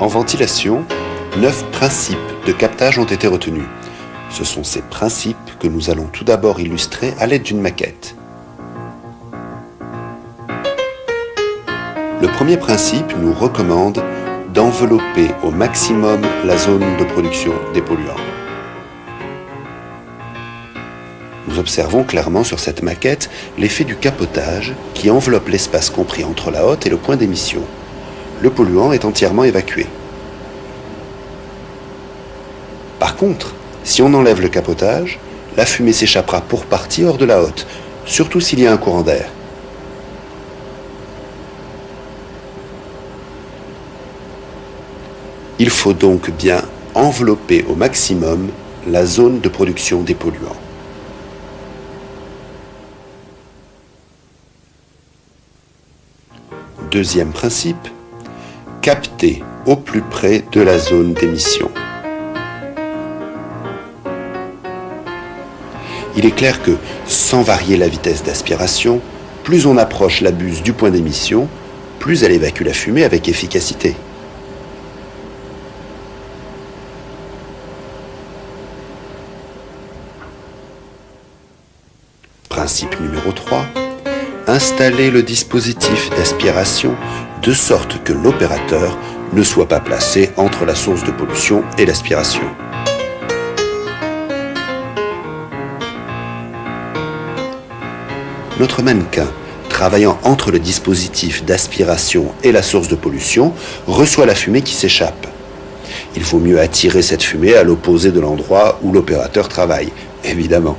En ventilation, 9 principes de captage ont été retenus. Ce sont ces principes que nous allons tout d'abord illustrer à l'aide d'une maquette. Le premier principe nous recommande d'envelopper au maximum la zone de production des polluants. Nous observons clairement sur cette maquette l'effet du capotage qui enveloppe l'espace compris entre la hotte et le point d'émission. Le polluant est entièrement évacué. Par contre, si on enlève le capotage, la fumée s'échappera pour partie hors de la hotte, surtout s'il y a un courant d'air. Il faut donc bien envelopper au maximum la zone de production des polluants. Deuxième principe, capter au plus près de la zone d'émission. Il est clair que, sans varier la vitesse d'aspiration, plus on approche la buse du point d'émission, plus elle évacue la fumée avec efficacité. Principe numéro 3. Installer le dispositif d'aspiration de sorte que l'opérateur ne soit pas placé entre la source de pollution et l'aspiration. Notre mannequin, travaillant entre le dispositif d'aspiration et la source de pollution, reçoit la fumée qui s'échappe. Il faut mieux attirer cette fumée à l'opposé de l'endroit où l'opérateur travaille, évidemment.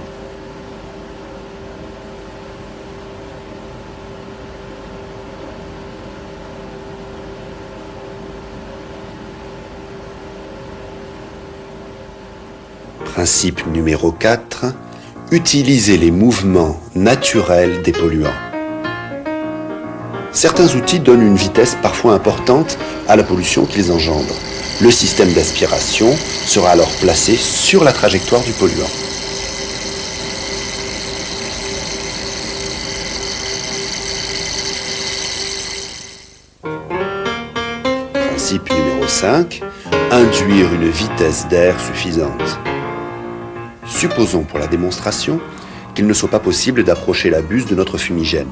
Principe numéro 4. Utiliser les mouvements naturels des polluants. Certains outils donnent une vitesse parfois importante à la pollution qu'ils engendrent. Le système d'aspiration sera alors placé sur la trajectoire du polluant. Principe numéro 5. Induire une vitesse d'air suffisante. Supposons pour la démonstration qu'il ne soit pas possible d'approcher la buse de notre fumigène.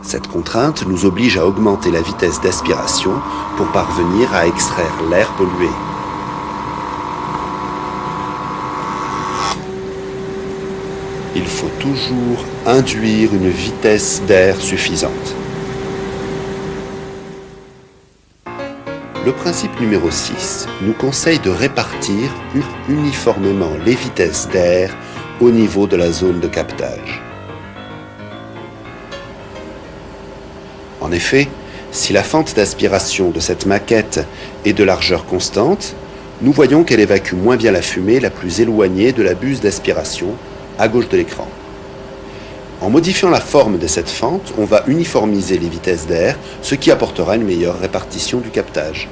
Cette contrainte nous oblige à augmenter la vitesse d'aspiration pour parvenir à extraire l'air pollué. Il faut toujours induire une vitesse d'air suffisante. Le principe numéro 6 nous conseille de répartir uniformément les vitesses d'air au niveau de la zone de captage. En effet, si la fente d'aspiration de cette maquette est de largeur constante, nous voyons qu'elle évacue moins bien la fumée la plus éloignée de la buse d'aspiration, à gauche de l'écran. En modifiant la forme de cette fente, on va uniformiser les vitesses d'air, ce qui apportera une meilleure répartition du captage.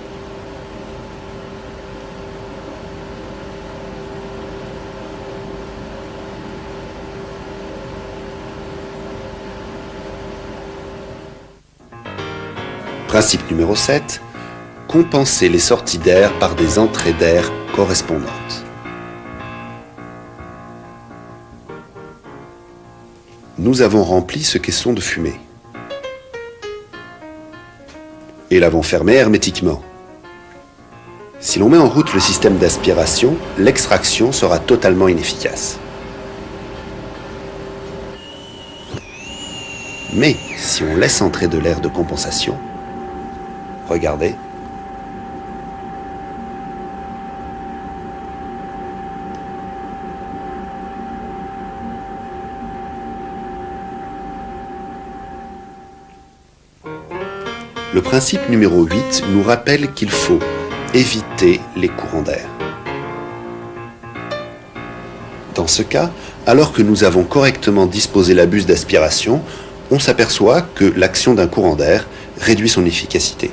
Principe numéro 7. Compenser les sorties d'air par des entrées d'air correspondantes. Nous avons rempli ce caisson de fumée et l'avons fermé hermétiquement. Si l'on met en route le système d'aspiration, l'extraction sera totalement inefficace. Mais si on laisse entrer de l'air de compensation, regardez, le principe numéro 8 nous rappelle qu'il faut éviter les courants d'air. Dans ce cas, alors que nous avons correctement disposé la buse d'aspiration, on s'aperçoit que l'action d'un courant d'air réduit son efficacité.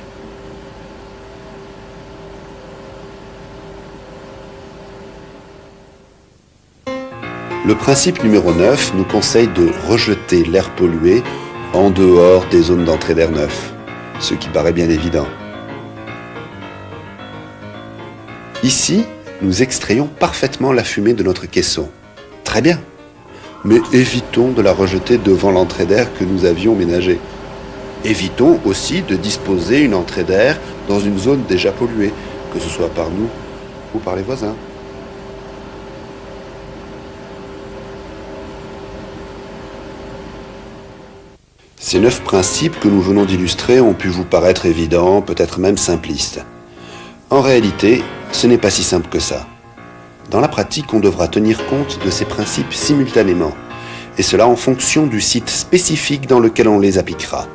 Le principe numéro 9 nous conseille de rejeter l'air pollué en dehors des zones d'entrée d'air neuf, ce qui paraît bien évident. Ici, nous extrayons parfaitement la fumée de notre caisson. Très bien. Mais évitons de la rejeter devant l'entrée d'air que nous avions ménagée. Évitons aussi de disposer une entrée d'air dans une zone déjà polluée, que ce soit par nous ou par les voisins. Ces 9 principes que nous venons d'illustrer ont pu vous paraître évidents, peut-être même simplistes. En réalité, ce n'est pas si simple que ça. Dans la pratique, on devra tenir compte de ces principes simultanément, et cela en fonction du site spécifique dans lequel on les appliquera.